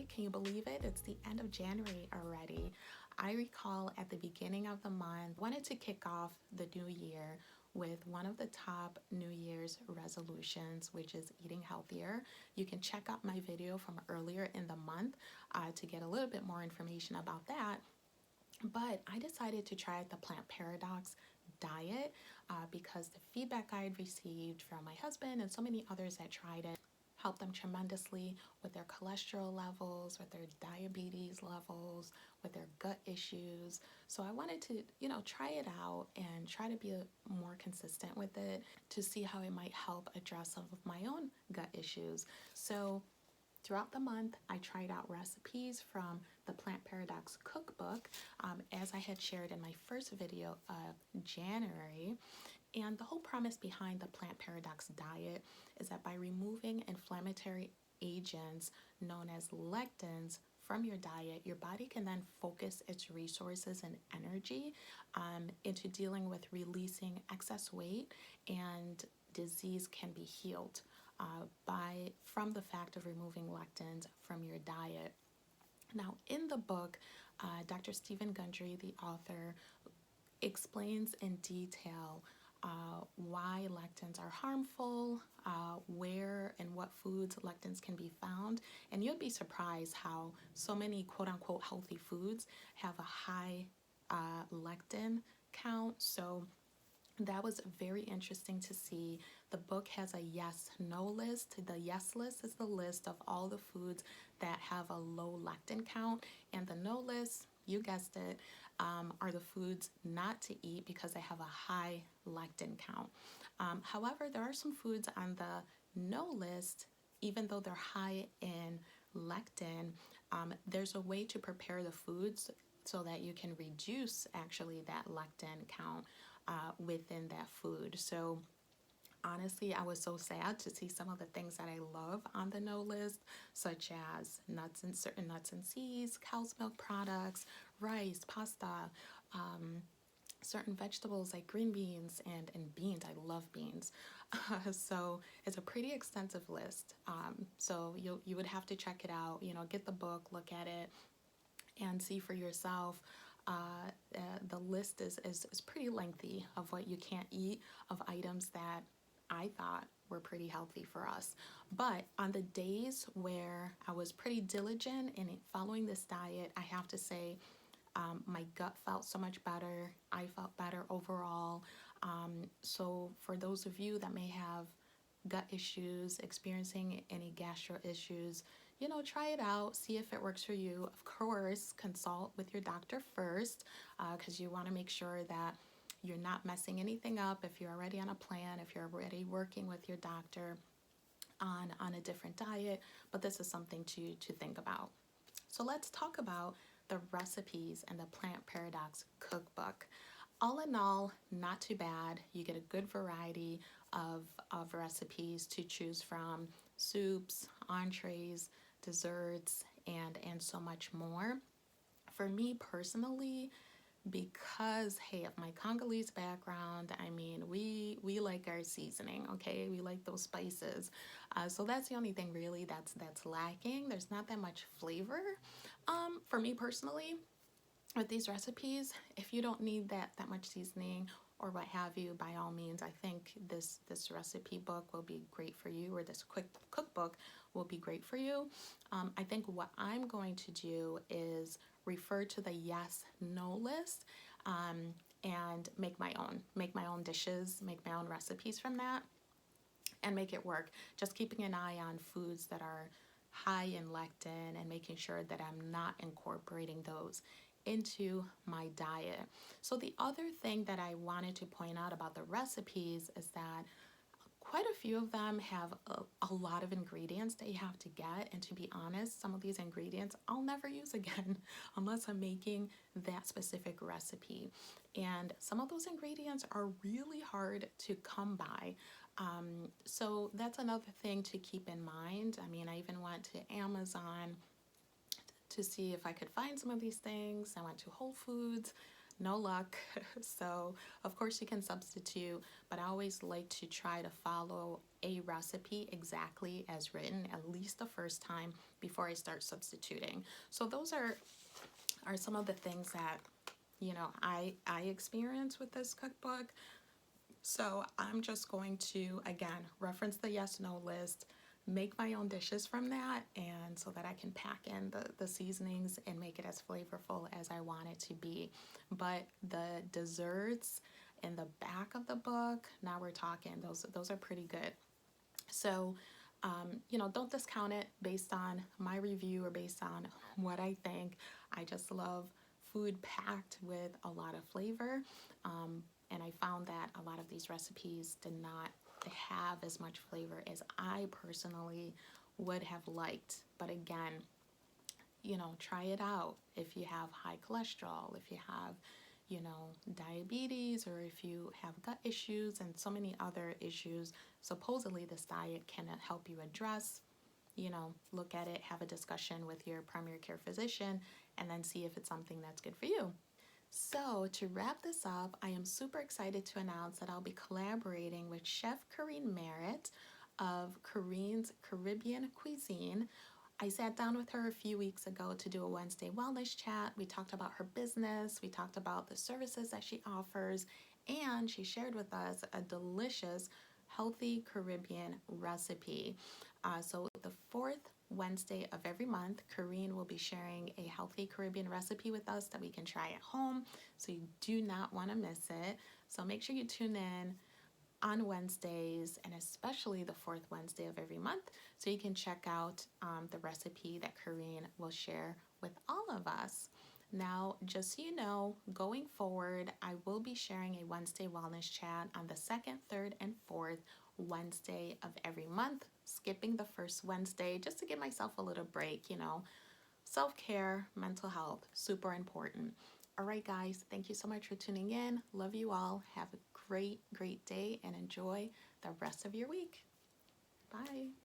Can you believe it? It's the end of January already. I recall at the beginning of the month, wanted to kick off the new year with one of the top New Year's resolutions, which is eating healthier. You can check out my video from earlier in the month to get a little bit more information about that. But I decided to try the Plant Paradox diet because the feedback I had received from my husband and so many others that tried it helped them tremendously with their cholesterol levels, with their diabetes levels, with their gut issues. So I wanted to, try it out and try to be more consistent with it to see how it might help address some of my own gut issues. So throughout the month, I tried out recipes from the Plant Paradox Cookbook, as I had shared in my first video of January. And the whole premise behind the Plant Paradox diet is that by removing inflammatory agents known as lectins from your diet, your body can then focus its resources and energy into dealing with releasing excess weight, and disease can be healed from the fact of removing lectins from your diet. Now, in the book, Dr. Stephen Gundry, the author, explains in detail why lectins are harmful, where and what foods lectins can be found, and you'll be surprised how so many quote-unquote healthy foods have a high lectin count. So that was very interesting to see. The book has a yes/no list. The yes list is the list of all the foods that have a low lectin count, and the no list, you guessed it, are the foods not to eat because they have a high lectin count. However, there are some foods on the no list, even though they're high in lectin, there's a way to prepare the foods so that you can reduce actually that lectin count within that food. So honestly, I was so sad to see some of the things that I love on the no list, such as certain nuts and seeds, cow's milk products, rice, pasta, certain vegetables like green beans and beans. I love beans. So it's a pretty extensive list. So you would have to check it out, get the book, look at it, and see for yourself. The list is pretty lengthy of what you can't eat, of items that I thought were pretty healthy for us. But on the days where I was pretty diligent in following this diet, I have to say my gut felt so much better. I felt better overall. So for those of you that may have gut issues, experiencing any gastro issues, try it out, see if it works for you. Of course, consult with your doctor first, because you want to make sure that you're not messing anything up if you're already on a plan, if you're already working with your doctor on a different diet. But this is something to think about. So let's talk about the recipes and the Plant Paradox Cookbook. All in all, not too bad. You get a good variety of recipes to choose from: soups, entrees, desserts, and so much more. For me personally, because of my Congolese background, we like our seasoning, okay? We like those spices. So that's the only thing really that's lacking. There's not that much flavor. For me personally, with these recipes, if you don't need that much seasoning or what have you, by all means, I think this recipe book will be great for you, or this quick cookbook will be great for you. I think what I'm going to do is refer to the yes/no list and make my own dishes, make my own recipes from that, and make it work. Just keeping an eye on foods that are high in lectin and making sure that I'm not incorporating those into my diet. So the other thing that I wanted to point out about the recipes is that quite a few of them have a lot of ingredients that you have to get. And to be honest, some of these ingredients I'll never use again unless I'm making that specific recipe. And some of those ingredients are really hard to come by. So that's another thing to keep in mind. I even went to Amazon to see if I could find some of these things. I went to Whole Foods no luck. So of course you can substitute, but I always like to try to follow a recipe exactly as written at least the first time before I start substituting. So those are some of the things that I experience with this cookbook. So I'm just going to, again, reference the yes no list, make my own dishes from that, and so that I can pack in the seasonings and make it as flavorful as I want it to be. But the desserts in the back of the book, now we're talking, those are pretty good. So don't discount it based on my review or based on what I think. I just love food packed with a lot of flavor. And I found that a lot of these recipes did not have as much flavor as I personally would have liked. But again, try it out. If you have high cholesterol, if you have, diabetes, or if you have gut issues and so many other issues, supposedly this diet can help you address. Look at it, have a discussion with your primary care physician, and then see if it's something that's good for you. So, to wrap this up, I am super excited to announce that I'll be collaborating with Chef Corinne Merritt of Corinne's Caribbean Cuisine. I sat down with her a few weeks ago to do a Wednesday wellness chat. We talked about her business, we talked about the services that she offers, and she shared with us a delicious, healthy Caribbean recipe. So, the fourth Wednesday of every month, Corinne will be sharing a healthy Caribbean recipe with us that we can try at home. So, you do not want to miss it. So, make sure you tune in on Wednesdays, and especially the fourth Wednesday of every month, so you can check out the recipe that Corinne will share with all of us. Now, just so you know, going forward, I will be sharing a Wednesday wellness chat on the second, third, and fourth Wednesday of every month, skipping the first Wednesday just to give myself a little break. Self-care, mental health, super important. All right, guys, thank you so much for tuning in. Love you all. Have a great, great day and enjoy the rest of your week. Bye.